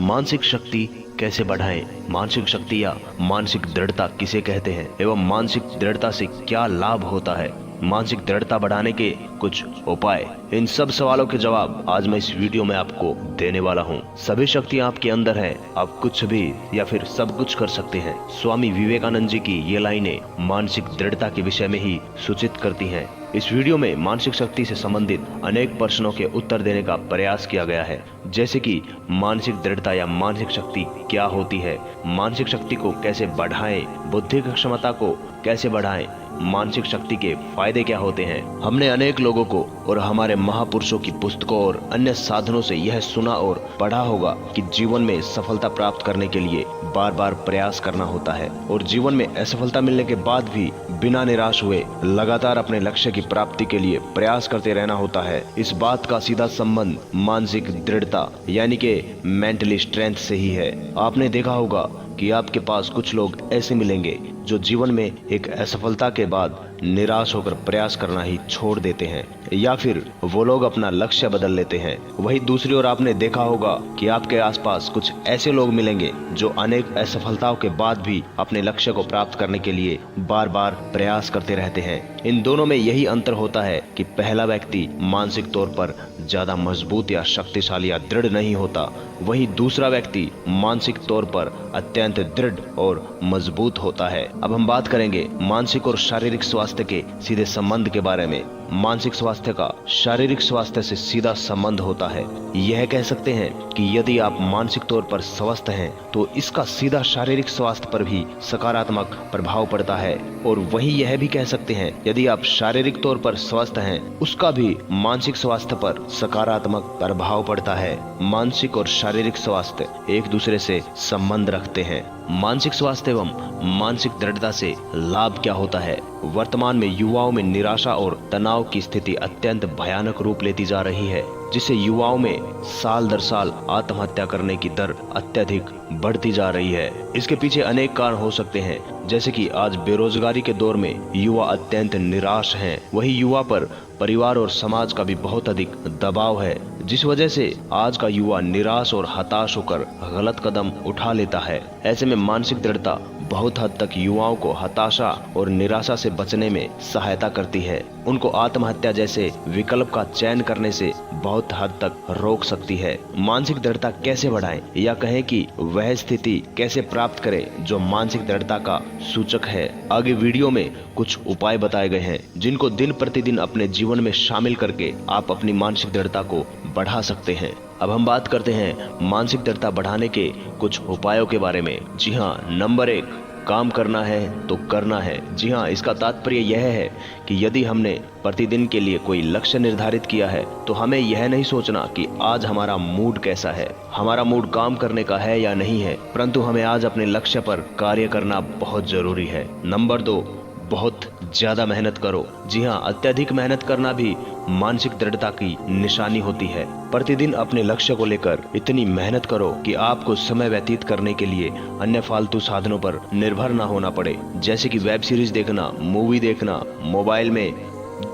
मानसिक शक्ति कैसे बढ़ाएं? मानसिक शक्ति या मानसिक दृढ़ता किसे कहते हैं एवं मानसिक दृढ़ता से क्या लाभ होता है? मानसिक दृढ़ता बढ़ाने के कुछ उपाय, इन सब सवालों के जवाब आज मैं इस वीडियो में आपको देने वाला हूँ। सभी शक्तियाँ आपके अंदर है, आप कुछ भी या फिर सब कुछ कर सकते हैं। स्वामी विवेकानंद जी की ये लाइनें मानसिक दृढ़ता के विषय में ही सूचित करती हैं। इस वीडियो में मानसिक शक्ति से संबंधित अनेक प्रश्नों के उत्तर देने का प्रयास किया गया है, जैसे कि मानसिक दृढ़ता या मानसिक शक्ति क्या होती है, मानसिक शक्ति को कैसे बढ़ाएं, बुद्धि की क्षमता को कैसे बढ़ाएं, मानसिक शक्ति के फायदे क्या होते हैं। हमने अनेक लोगों को और हमारे महापुरुषों की पुस्तकों और अन्य साधनों से यह सुना और पढ़ा होगा कि जीवन में सफलता प्राप्त करने के लिए बार बार प्रयास करना होता है और जीवन में असफलता मिलने के बाद भी बिना निराश हुए लगातार अपने लक्ष्य की प्राप्ति के लिए प्रयास करते रहना होता है। इस बात का सीधा संबंध मानसिक दृढ़ता यानी कि मेंटली स्ट्रेंथ से ही है। आपने देखा होगा कि आपके पास कुछ लोग ऐसे मिलेंगे जो जीवन में एक असफलता के बाद निराश होकर प्रयास करना ही छोड़ देते हैं या फिर वो लोग अपना लक्ष्य बदल लेते हैं। वहीं दूसरी ओर आपने देखा होगा कि आपके आसपास कुछ ऐसे लोग मिलेंगे जो अनेक असफलताओं के बाद भी अपने लक्ष्य को प्राप्त करने के लिए बार बार प्रयास करते रहते हैं। इन दोनों में यही अंतर होता है कि पहला व्यक्ति मानसिक तौर पर ज्यादा मजबूत या शक्तिशाली या दृढ़ नहीं होता, वहीं दूसरा व्यक्ति मानसिक तौर पर अत्यंत दृढ़ और मजबूत होता है। अब हम बात करेंगे मानसिक और शारीरिक स्वास्थ्य के सीधे संबंध के बारे में। मानसिक स्वास्थ्य का शारीरिक स्वास्थ्य से सीधा संबंध होता है। यह कह सकते हैं कि यदि आप मानसिक तौर पर स्वस्थ हैं तो इसका सीधा शारीरिक स्वास्थ्य पर भी सकारात्मक प्रभाव पड़ता है, और वहीं यह भी कह सकते हैं यदि आप शारीरिक तौर पर स्वस्थ हैं उसका भी मानसिक स्वास्थ्य पर सकारात्मक प्रभाव पड़ता है। मानसिक और शारीरिक स्वास्थ्य एक दूसरे से संबंध रखते हैं। मानसिक स्वास्थ्य एवं मानसिक दृढ़ता से लाभ क्या होता है? वर्तमान में युवाओं में निराशा और तनाव की स्थिति अत्यंत भयानक रूप लेती जा रही है, जिससे युवाओं में साल दर साल आत्महत्या करने की दर अत्यधिक बढ़ती जा रही है। इसके पीछे अनेक कारण हो सकते हैं, जैसे कि आज बेरोजगारी के दौर में युवा अत्यंत निराश हैं। वही युवा पर परिवार और समाज का भी बहुत अधिक दबाव है, जिस वजह से आज का युवा निराश और हताश होकर गलत कदम उठा लेता है। ऐसे में मानसिक दृढ़ता बहुत हद तक युवाओं को हताशा और निराशा से बचने में सहायता करती है। उनको आत्महत्या जैसे विकल्प का चयन करने से बहुत हद तक रोक सकती है। मानसिक दृढ़ता कैसे बढ़ाएं, या कहें कि वह स्थिति कैसे प्राप्त करें जो मानसिक दृढ़ता का सूचक है। आगे वीडियो में कुछ उपाय बताए गए हैं जिनको दिन प्रतिदिन अपने जीवन में शामिल करके आप अपनी मानसिक दृढ़ता को बढ़ा सकते हैं। अब हम बात करते हैं मानसिक दृढ़ता बढ़ाने के कुछ उपायों के बारे में। जी हाँ, नंबर 1, काम करना है तो करना है। जी हाँ, इसका तात्पर्य यह है कि यदि हमने प्रतिदिन के लिए कोई लक्ष्य निर्धारित किया है तो हमें यह नहीं सोचना कि आज हमारा मूड कैसा है, हमारा मूड काम करने का है या नहीं है, परंतु हमें आज अपने लक्ष्य पर कार्य करना बहुत जरूरी है। नंबर 2, बहुत ज्यादा मेहनत करो। जी हाँ, अत्यधिक मेहनत करना भी मानसिक दृढ़ता की निशानी होती है। प्रतिदिन अपने लक्ष्य को लेकर इतनी मेहनत करो कि आपको समय व्यतीत करने के लिए अन्य फालतू साधनों पर निर्भर न होना पड़े, जैसे कि वेब सीरीज देखना, मूवी देखना, मोबाइल में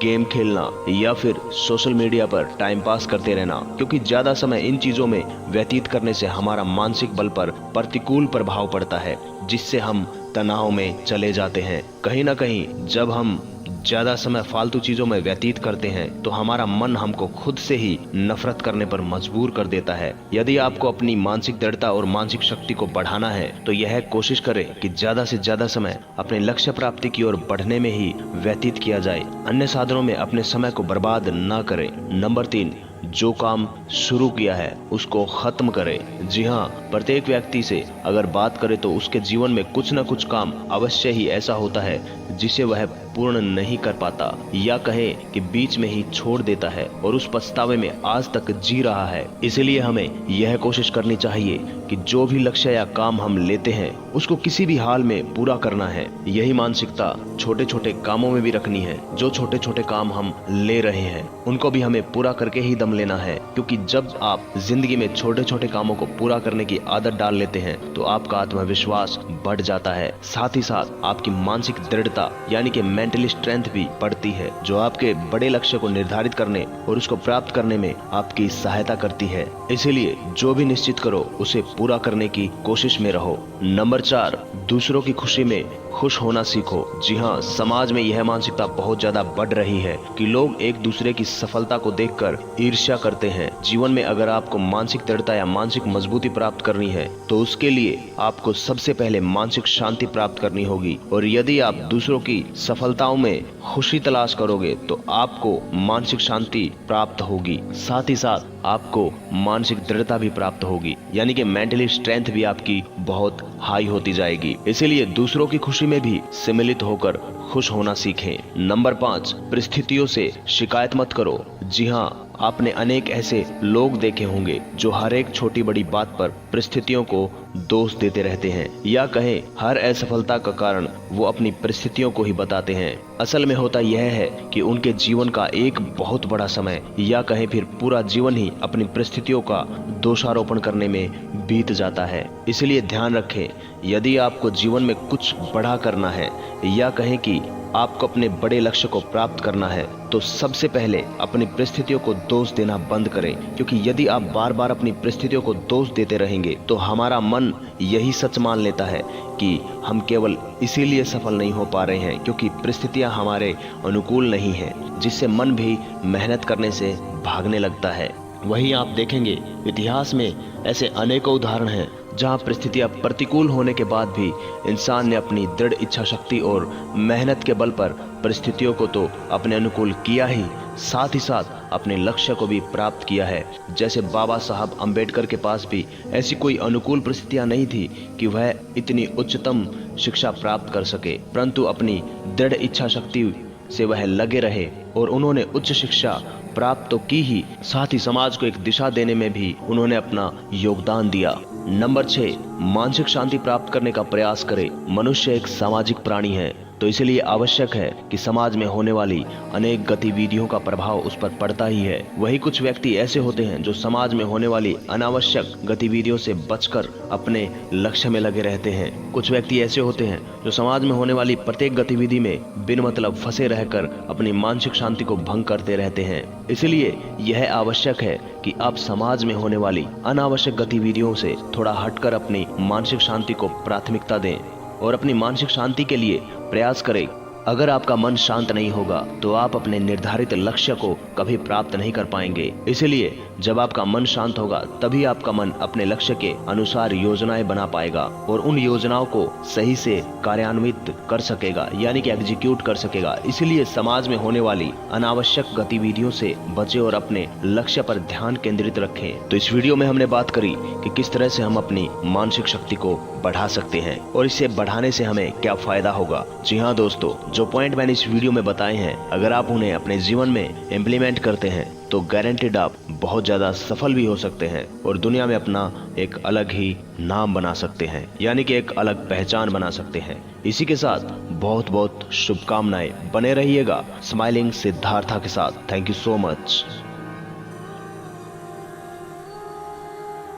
गेम खेलना या फिर सोशल मीडिया पर टाइम पास करते रहना, क्योंकि ज्यादा समय इन चीजों में व्यतीत करने से हमारा मानसिक बल पर प्रतिकूल प्रभाव पड़ता है, जिससे हम तनाव में चले जाते हैं। कहीं ना कहीं जब हम ज्यादा समय फालतू चीजों में व्यतीत करते हैं तो हमारा मन हमको खुद से ही नफरत करने पर मजबूर कर देता है। यदि आपको अपनी मानसिक दृढ़ता और मानसिक शक्ति को बढ़ाना है तो यह कोशिश करें कि ज्यादा से ज्यादा समय अपने लक्ष्य प्राप्ति की ओर बढ़ने में ही व्यतीत किया जाए, अन्य साधनों में अपने समय को बर्बाद न करें। नंबर 3, जो काम शुरू किया है उसको खत्म करें। जी हाँ, प्रत्येक व्यक्ति से अगर बात करें तो उसके जीवन में कुछ न कुछ काम अवश्य ही ऐसा होता है जिसे वह पूर्ण नहीं कर पाता, या कहें कि बीच में ही छोड़ देता है और उस पछतावे में आज तक जी रहा है। इसलिए हमें यह कोशिश करनी चाहिए कि जो भी लक्ष्य या काम हम लेते हैं उसको किसी भी हाल में पूरा करना है। यही मानसिकता छोटे छोटे कामों में भी रखनी है। जो छोटे छोटे काम हम ले रहे हैं उनको भी हमें पूरा करके ही दम कदम लेना है, क्योंकि जब आप जिंदगी में छोटे छोटे कामों को पूरा करने की आदत डाल लेते हैं तो आपका आत्मविश्वास बढ़ जाता है। साथ ही साथ आपकी मानसिक दृढ़ता यानी कि मेंटली स्ट्रेंथ भी बढ़ती है, जो आपके बड़े लक्ष्य को निर्धारित करने और उसको प्राप्त करने में आपकी सहायता करती है। इसीलिए जो भी निश्चित करो उसे पूरा करने की कोशिश में रहो। नंबर 4, दूसरों की खुशी में खुश होना सीखो। जी हाँ, समाज में यह मानसिकता बहुत ज्यादा बढ़ रही है कि लोग एक दूसरे की सफलता को देखकर ईर्ष्या करते हैं। जीवन में अगर आपको मानसिक दृढ़ता या मानसिक मजबूती प्राप्त करनी है तो उसके लिए आपको सबसे पहले मानसिक शांति प्राप्त करनी होगी। और यदि आप दूसरों की सफलताओं में खुशी तलाश करोगे तो आपको मानसिक शांति प्राप्त होगी। साथ ही साथ आपको मानसिक दृढ़ता भी प्राप्त होगी, यानी कि मेंटली स्ट्रेंथ भी आपकी बहुत हाई होती जाएगी। इसीलिए दूसरों की खुशी में भी सम्मिलित होकर खुश होना सीखें। नंबर 5, परिस्थितियों से शिकायत मत करो। जी हाँ, आपने अनेक ऐसे लोग देखे होंगे जो हर एक छोटी बड़ी बात पर परिस्थितियों को दोष देते रहते हैं, या कहें हर असफलता का कारण वो अपनी परिस्थितियों को ही बताते हैं। असल में होता यह है कि उनके जीवन का एक बहुत बड़ा समय या कहें फिर पूरा जीवन ही अपनी परिस्थितियों का दोषारोपण करने में बीत जाता है। इसलिए ध्यान रखें, यदि आपको जीवन में कुछ बड़ा करना है या कहें कि आपको अपने बड़े लक्ष्य को प्राप्त करना है तो सबसे पहले अपनी परिस्थितियों को दोष देना बंद करें, क्योंकि यदि आप बार बार अपनी परिस्थितियों को दोष देते रहेंगे तो हमारा मन यही सच मान लेता है कि हम केवल इसीलिए सफल नहीं हो पा रहे हैं क्योंकि परिस्थितियां हमारे अनुकूल नहीं हैं, जिससे मन भी मेहनत करने से भागने लगता है। वहीं आप देखेंगे इतिहास में ऐसे अनेकों उदाहरण हैं जहां परिस्थितियां प्रतिकूल होने के बाद भी इंसान ने अपनी दृढ़ इच्छा शक्ति और मेहनत के बल पर परिस्थितियों को तो अपने अनुकूल किया ही, साथ ही साथ अपने लक्ष्य को भी प्राप्त किया है। जैसे बाबा साहब अम्बेडकर के पास भी ऐसी कोई अनुकूल परिस्थितियां नहीं थी कि वह इतनी उच्चतम शिक्षा प्राप्त कर सके, परंतु अपनी दृढ़ इच्छा शक्ति से वह लगे रहे और उन्होंने उच्च शिक्षा प्राप्त तो की ही, साथ ही समाज को एक दिशा देने में भी उन्होंने अपना योगदान दिया। नंबर 6, मानसिक शांति प्राप्त करने का प्रयास करें। मनुष्य एक सामाजिक प्राणी है, तो इसलिए आवश्यक है कि समाज में होने वाली अनेक गतिविधियों का प्रभाव उस पर पड़ता ही है। वही कुछ व्यक्ति ऐसे होते हैं जो समाज में होने वाली अनावश्यक गतिविधियों से बचकर अपने लक्ष्य में लगे रहते हैं। कुछ व्यक्ति ऐसे होते हैं जो समाज में होने वाली प्रत्येक गतिविधि में बिन मतलब फंसे रहकर अपनी मानसिक शांति को भंग करते रहते हैं। इसलिए यह आवश्यक है कि आप समाज में होने वाली अनावश्यक गतिविधियों से थोड़ा हटकर अपनी मानसिक शांति को प्राथमिकता दें और अपनी मानसिक शांति के लिए प्रयास करें। अगर आपका मन शांत नहीं होगा तो आप अपने निर्धारित लक्ष्य को कभी प्राप्त नहीं कर पाएंगे। इसलिए जब आपका मन शांत होगा तभी आपका मन अपने लक्ष्य के अनुसार योजनाएं बना पाएगा और उन योजनाओं को सही से कार्यान्वित कर सकेगा, यानी कि एग्जीक्यूट कर सकेगा। इसलिए समाज में होने वाली अनावश्यक गतिविधियों से बचें और अपने लक्ष्य पर ध्यान केंद्रित रखें। तो इस वीडियो में हमने बात करी कि किस तरह से हम अपनी मानसिक शक्ति को बढ़ा सकते हैं और इसे बढ़ाने से हमें क्या फायदा होगा। जी हाँ दोस्तों, जो पॉइंट मैंने इस वीडियो में बताए हैं, अगर आप उन्हें अपने जीवन में इम्प्लीमेंट करते हैं तो गारंटेड आप बहुत ज्यादा सफल भी हो सकते हैं और दुनिया में अपना एक अलग ही नाम बना सकते हैं, यानी कि एक अलग पहचान बना सकते हैं। इसी के साथ बहुत बहुत शुभकामनाएं। बने रहिएगा स्माइलिंग सिद्धार्था के साथ। Thank you so much.